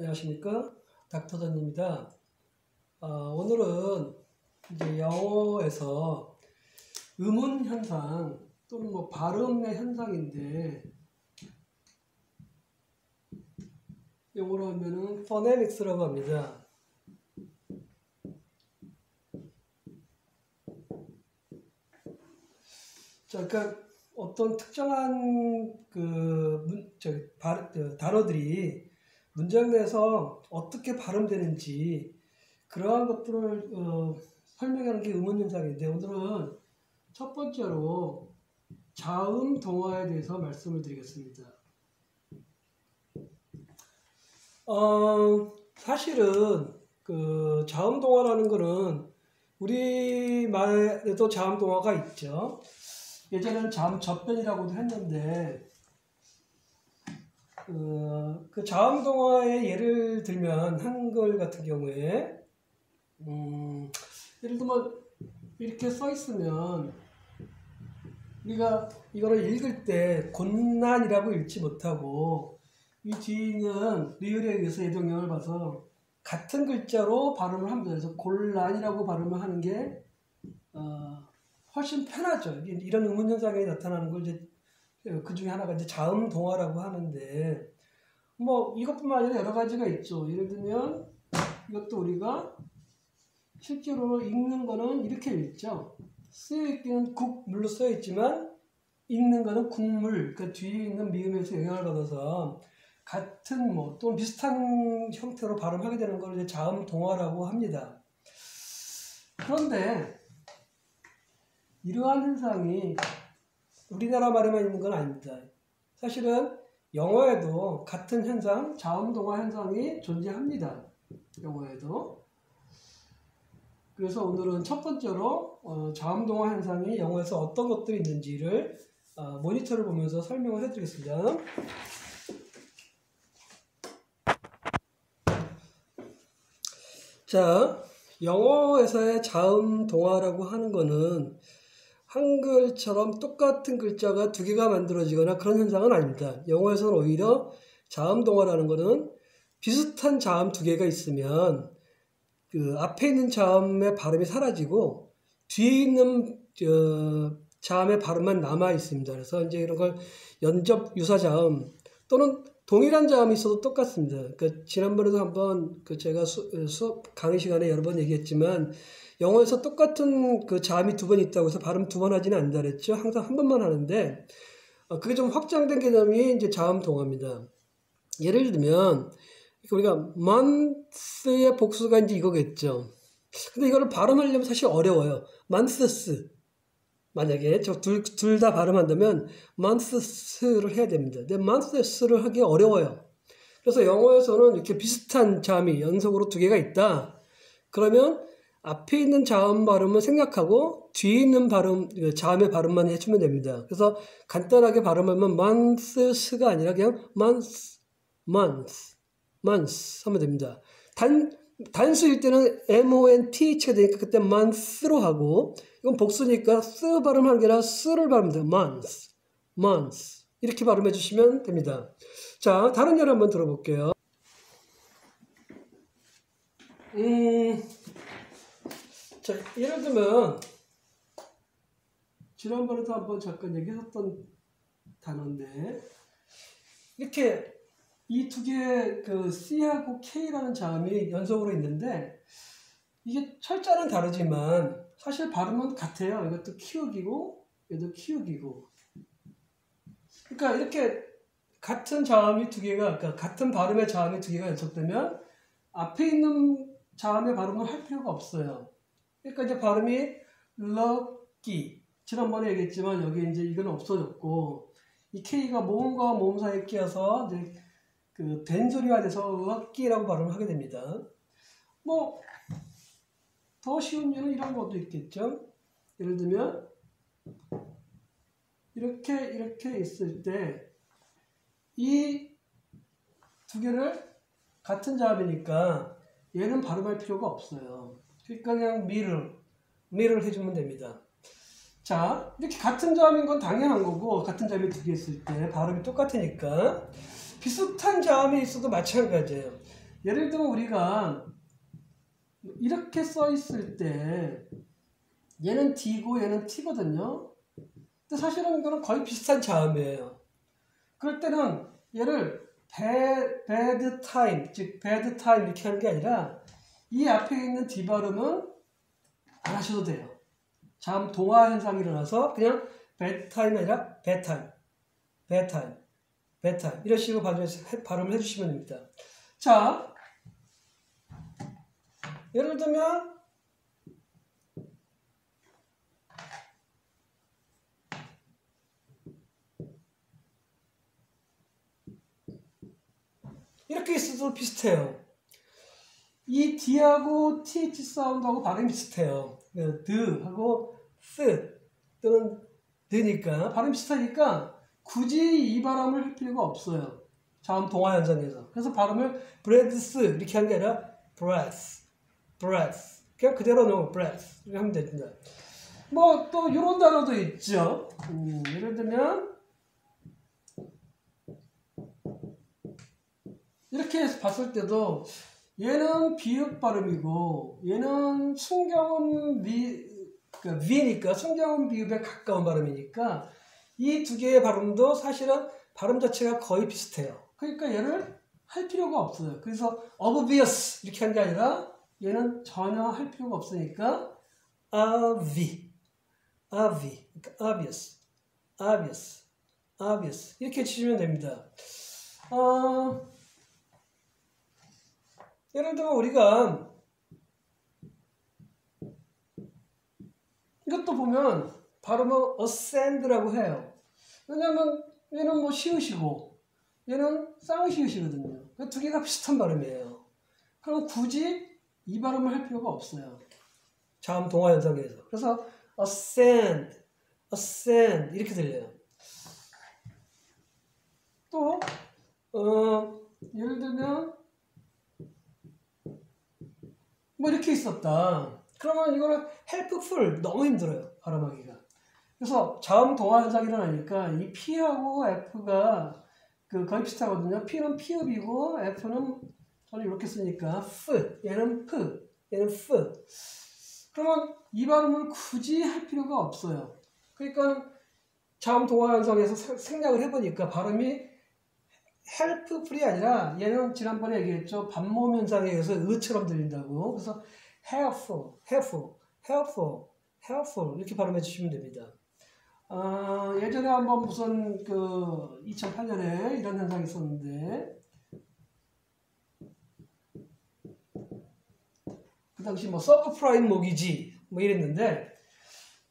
안녕하십니까, 닥터전입니다. 오늘은 이제 영어에서 음운 현상 또는 뭐 발음의 현상인데, 영어로 하면은 phonemics라고 합니다. 자, 그러니까 어떤 특정한 단어들이 문장 내에서 어떻게 발음되는지 그러한 것들을 설명하는 게 음운 현상인데, 오늘은 첫 번째로 자음 동화에 대해서 말씀을 드리겠습니다. 사실은 그 자음 동화라는 거는 우리말에도 자음 동화가 있죠. 예전에는 자음 접변이라고도 했는데, 그 자음 동화의 예를 들면 한글 같은 경우에 예를 들면 이렇게 써 있으면 우리가 이거를 읽을 때 곤란이라고 읽지 못하고 이 뒤에 있는 리을에 의해서 예동형을 봐서 같은 글자로 발음을 합니다. 그래서 곤란이라고 발음을 하는 게 훨씬 편하죠. 이런 음운 현상이 나타나는 걸 이제 그 중에 하나가 이제 자음 동화라고 하는데, 뭐 이것뿐만 아니라 여러 가지가 있죠. 예를 들면 이것도 우리가 실제로 읽는 거는 이렇게 읽죠. 쓰여 있기는 국물로 쓰여 있지만 읽는 거는 국물, 그 뒤에 있는 미음에서 영향을 받아서 같은 뭐 또는 비슷한 형태로 발음하게 되는 걸 이제 자음 동화라고 합니다. 그런데 이러한 현상이 우리나라 말에만 있는 건 아닙니다. 사실은 영어에도 같은 현상, 자음 동화 현상이 존재합니다. 영어에도. 그래서 오늘은 첫 번째로 자음 동화 현상이 영어에서 어떤 것들이 있는지를 모니터를 보면서 설명을 해드리겠습니다. 자, 영어에서의 자음 동화라고 하는 거는 한글처럼 똑같은 글자가 두 개가 만들어지거나 그런 현상은 아닙니다. 영어에서는 오히려 자음 동화라는 것은 비슷한 자음 두 개가 있으면 그 앞에 있는 자음의 발음이 사라지고 뒤에 있는 자음의 발음만 남아 있습니다. 그래서 이제 이런 걸 연접 유사 자음 또는 동일한 자음이 있어도 똑같습니다. 지난번에도 한번 제가 수업 강의 시간에 여러 번 얘기했지만, 영어에서 똑같은 그 자음이 두 번 있다고 해서 발음 두 번 하지는 않는다 그랬죠. 항상 한 번만 하는데, 그게 좀 확장된 개념이 이제 자음 동화입니다. 예를 들면, 우리가 month의 복수가 이제 이거겠죠. 근데 이거를 발음하려면 사실 어려워요. months. 만약에 저 둘 다 발음한다면 months를 해야 됩니다. 근데 months를 하기 어려워요. 그래서 영어에서는 이렇게 비슷한 자음이 연속으로 두 개가 있다. 그러면 앞에 있는 자음 발음은 생략하고 뒤에 있는 자음의 발음만 해주면 됩니다. 그래서 간단하게 발음하면 months가 아니라 그냥 months 하면 됩니다. 단수일 때는 month가 되니까 그때 month로 하고, 이건 복수니까 쓰 발음하는 게 아니라 쓰를 발음합니다. months 이렇게 발음해 주시면 됩니다. 자, 다른 예를 한번 들어볼게요. 자, 예를 들면 지난번에도 한번 잠깐 얘기했었던 단어인데, 이렇게 이 두 개의 그 C하고 K라는 자음이 연속으로 있는데, 이게 철자는 다르지만 사실 발음은 같아요. 이것도 키읔이고 얘도 키읔이고. 그러니까 이렇게 같은 자음이 두 개가, 그러니까 같은 발음의 자음이 두 개가 연속되면 앞에 있는 자음의 발음을 할 필요가 없어요. 그러니까 이제 발음이 lucky, 지난번에 얘기했지만 여기 이제 이건 없어졌고, 이 K가 모음과 모음 사이에 끼어서 이제 그 된소리가 돼서 lucky라고 발음을 하게 됩니다. 뭐 더 쉬운 예는 이런 것도 있겠죠. 예를 들면 이렇게 있을 때 이 두 개를 같은 자음이니까 얘는 발음할 필요가 없어요. 그러니까 그냥 mirror 해주면 됩니다. 자, 이렇게 같은 자음인 건 당연한 거고, 같은 자음이 두 개 있을 때 발음이 똑같으니까. 비슷한 자음이 있어도 마찬가지예요. 예를 들면 우리가 이렇게 써 있을 때 얘는 D고 얘는 T거든요. 근데 사실은 이거는 거의 비슷한 자음이에요. 그럴 때는 얘를 bad time, 즉 bad time 이렇게 하는 게 아니라 이 앞에 있는 D 발음은 안 하셔도 돼요. 자음 동화 현상이 일어나서 그냥 bad time이 아니라 bad time, bad time, bad time 이런 식으로 발음을 해주시면 됩니다. 자, 예를 들면 이렇게 있어도 비슷해요. 이 D하고 TH 사운드하고 발음이 비슷해요. 드하고 스 또는 드니까 발음이 비슷하니까 굳이 이 발음을 할 필요가 없어요. 자음 동화 현상에서. 그래서 발음을 breaths 이렇게 하는 게 아니라 breath, breath. 그냥 그대로 넣으면 breath 이렇게 하면 됩니다. 뭐 또 이런 단어도 있죠. 예를 들면 이렇게 봤을 때도 얘는 비읍 발음이고 얘는 순경음 위니까 순경음 비읍에 가까운 발음이니까 이 두 개의 발음도 사실은 발음 자체가 거의 비슷해요. 그러니까 얘를 할 필요가 없어요. 그래서 obvious 이렇게 하는 게 아니라 얘는 전혀 할 필요가 없으니까 obvious, obvious, obvious, obvious 이렇게 치시면 됩니다. 예를 들면 우리가 이것도 보면 발음은 ascend라고 해요. 왜냐면 얘는 뭐 시읒이고 얘는 쌍시읒이거든요. 두 개가 비슷한 발음이에요. 그럼 굳이 이 발음을 할 필요가 없어요. 자음 동화 현상에서. 그래서 ascend, ascend 이렇게 들려요. 또 예를 들면 뭐 이렇게 있었다. 그러면 이거는 helpful 너무 힘들어요. 발음하기가. 그래서 자음 동화 현상이 일어나니까 이 P하고 F가 거의 비슷하거든요. P는 피읍이고 F는 저는 이렇게 쓰니까 F, 얘는 P, 얘는 F. 그러면 이 발음을 굳이 할 필요가 없어요. 그러니까 자음 동화 현상에서 생략을 해보니까 발음이 helpful이 아니라 얘는 지난번에 얘기했죠. 반모음 현상에 의해서 의처럼 들린다고. 그래서 helpful, helpful, helpful, helpful 이렇게 발음해 주시면 됩니다. 예전에 한번 무슨 2008년에 이런 현상이 있었는데 그 당시 뭐 서브프라임 모기지 뭐 이랬는데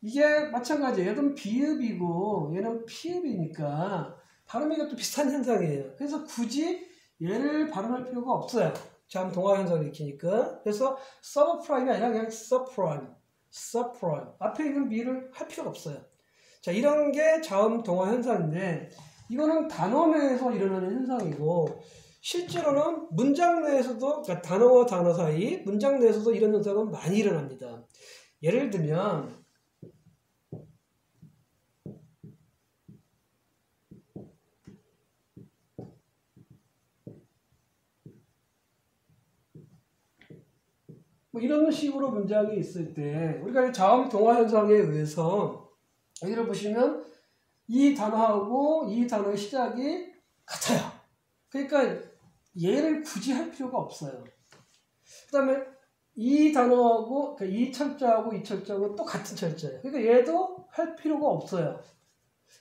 이게 마찬가지예요. 얘는 비읍이고 얘는 피읍이니까 발음이 또 비슷한 현상이에요. 그래서 굳이 얘를 발음할 필요가 없어요. 자음 동화 현상을 일으키니까. 그래서 서브프라임이 아니라 그냥 서프라임, 서프라임. 앞에 있는 미를 할 필요가 없어요. 자, 이런 게 자음 동화 현상인데 이거는 단어 내에서 일어나는 현상이고 실제로는 문장 내에서도 그러니까 단어와 단어 사이 문장 내에서도 이런 현상은 많이 일어납니다. 예를 들면 뭐 이런 식으로 문장이 있을 때 우리가 자음 동화 현상에 의해서 여기를 보시면 이 단어하고 이 단어의 시작이 같아요. 그러니까 얘를 굳이 할 필요가 없어요. 그 다음에 이 단어하고 그러니까 이 철자하고 이 철자하고 또 같은 철자예요. 그러니까 얘도 할 필요가 없어요.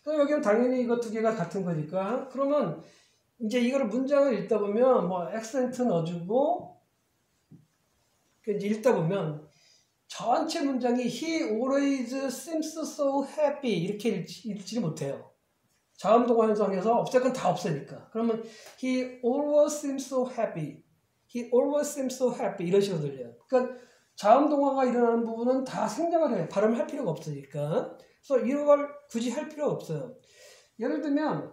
그럼 여기는 당연히 이거 두 개가 같은 거니까 그러면 이제 이거를 문장을 읽다 보면 뭐 액센트 넣어주고 이제 읽다 보면 전체 문장이 He always seems so happy 이렇게 읽지 못해요. 자음 동화 현상에서 어쨌건 다 없으니까. 그러면 He always seems so happy. He always seems so happy 이런 식으로 들려요. 그러니까 자음 동화가 일어나는 부분은 다 생략을 해요. 발음을 할 필요가 없으니까. 그래서 이런 걸 굳이 할 필요가 없어요. 예를 들면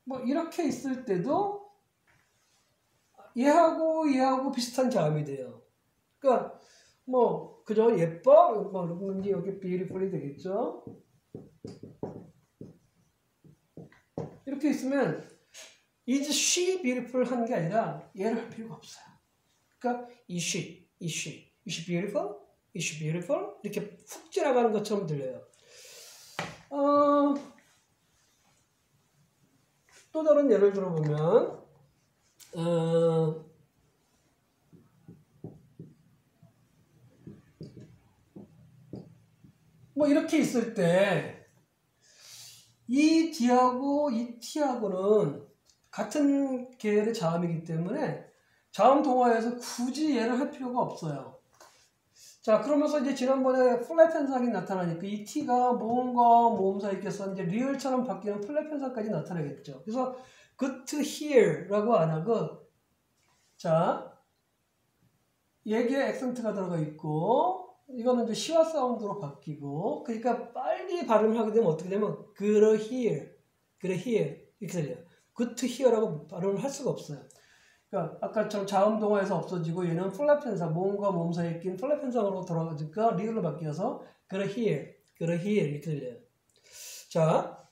뭐 이렇게 있을 때도 얘하고 비슷한 자음이 돼요. 그러니까 뭐 그죠? 예뻐? 뭐 여기 beautiful이 되겠죠? 이렇게 있으면 is she beautiful 하는 게 아니라 얘를 할 필요가 없어요. 그러니까 is she beautiful? is she beautiful? 이렇게 훅 지나가는 것처럼 들려요. 또 다른 예를 들어보면 뭐 이렇게 있을 때 이 D하고 이 T하고는 같은 계열의 자음이기 때문에 자음 동화에서 굳이 얘를 할 필요가 없어요. 자, 그러면서 이제 지난번에 플랫 현상이 나타나니까 이 T가 모음과 모음 사이에 껴서 이제 리을처럼 바뀌는 플랫 현상까지 나타나겠죠. 그래서 good to hear라고 안 하고, 자, 얘기에 액센트가 들어가 있고, 이거는 이제 시와 사운드로 바뀌고, 그러니까 빨리 발음을 하게 되면 어떻게 되면 good to hear 이렇게 들려요. good to hear라고 발음을 할 수가 없어요. 그러니까 아까처럼 자음 동화에서 없어지고 얘는 플랫 현상, 모음과 모음 사이에 낀 플랫 현상으로 돌아가니까 리을로 바뀌어서 good to hear 이렇게 들려요. 자,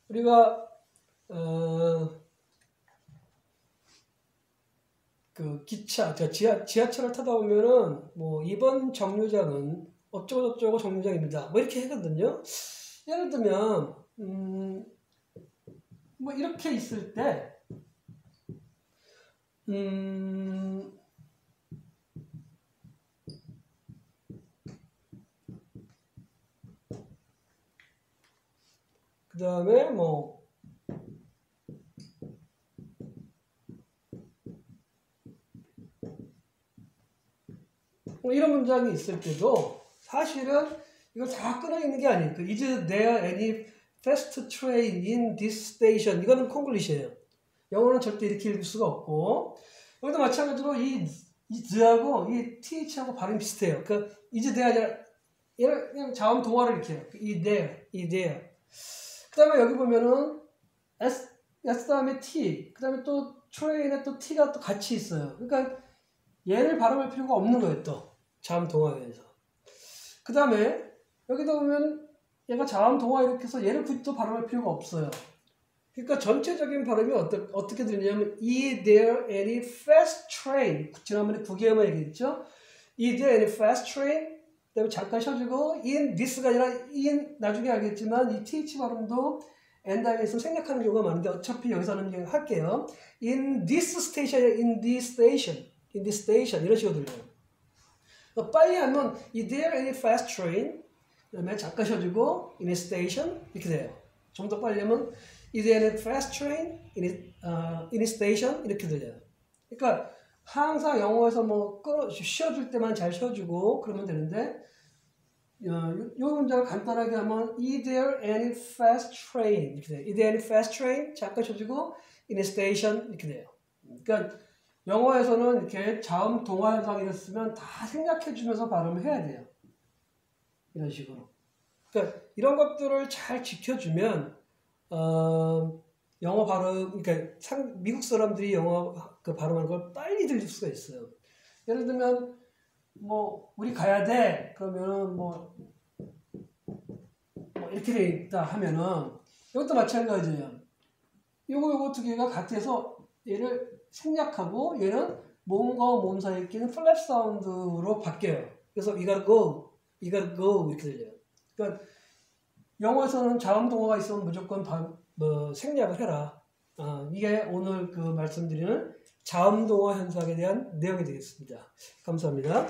우리가 그 기차, 지하철을 타다 보면은 뭐 이번 정류장은 어쩌고저쩌고 정류장입니다. 뭐 이렇게 하거든요. 예를 들면 뭐 이렇게 있을 때 그 다음에 뭐 이런 문장이 있을 때도 사실은 이걸 다 끊어있는 게 아니에요. Is there any fast train in this station? 이거는 콩글리시예요. 영어는 절대 이렇게 읽을 수가 없고, 여기도 마찬가지로 이 is하고 이 th하고 발음이 비슷해요. 그러니까 is there 아니라 얘를 그냥 자음 동화를 이렇게 해요. is there. 그 다음에 여기 보면은 s 다음에 t, 그 다음에 또 train에 또 t가 또 같이 있어요. 그러니까 얘를 발음할 필요가 없는 거예요, 또. 자음 동화에서. 그 다음에 여기다 보면 얘가 자음 동화 이렇게 해서 얘를 굳이 또 발음할 필요가 없어요. 그러니까 전체적인 발음이 어떻게 들리냐면 is there any fast train? 지난번에 9개만 얘기했죠? is there any fast train? 그 다음에 잠깐 쉬어주고 in this가 아니라 in 나중에 알겠지만 이 th 발음도 엔다임에 있으면 생략하는 경우가 많은데 어차피 여기서는 그냥 할게요. in this station, in this station 이런 식으로 들려요. 빨리 하면 is there any fast train? 그 다음에 잠깐 쉬어주고 in a station 이렇게 돼요. 좀 더 빨리 하면 is there any fast train in a station 이렇게 들려요. 그러니까 항상 영어에서 뭐 쉬어줄 때만 잘 쉬어주고 그러면 되는데 이 문장을 간단하게 하면 is there any fast train 이렇게 돼요. is there any fast train? 잠깐 쉬어주고 in a station 이렇게 돼요. 그러니까 영어에서는 이렇게 자음 동화 현상이 있으면 다 생략해주면서 발음을 해야 돼요. 이런 식으로. 그러니까 이런 것들을 잘 지켜주면 영어 발음, 그러니까 미국 사람들이 영어 그 발음하는 걸 빨리 들릴 수가 있어요. 예를 들면 뭐 우리 가야 돼 그러면은 뭐 이렇게 돼 있다 하면은 이것도 마찬가지예요. 요거 두 개가 같아서 얘를 생략하고 얘는 모음과 모음 사이에 끼는 플랫 사운드로 바뀌어요. 그래서 we gotta go 이렇게 들려요. 그러니까 영어에서는 자음 동화가 있으면 무조건 생략을 해라. 이게 오늘 그 말씀드리는 자음 동화 현상에 대한 내용이 되겠습니다. 감사합니다.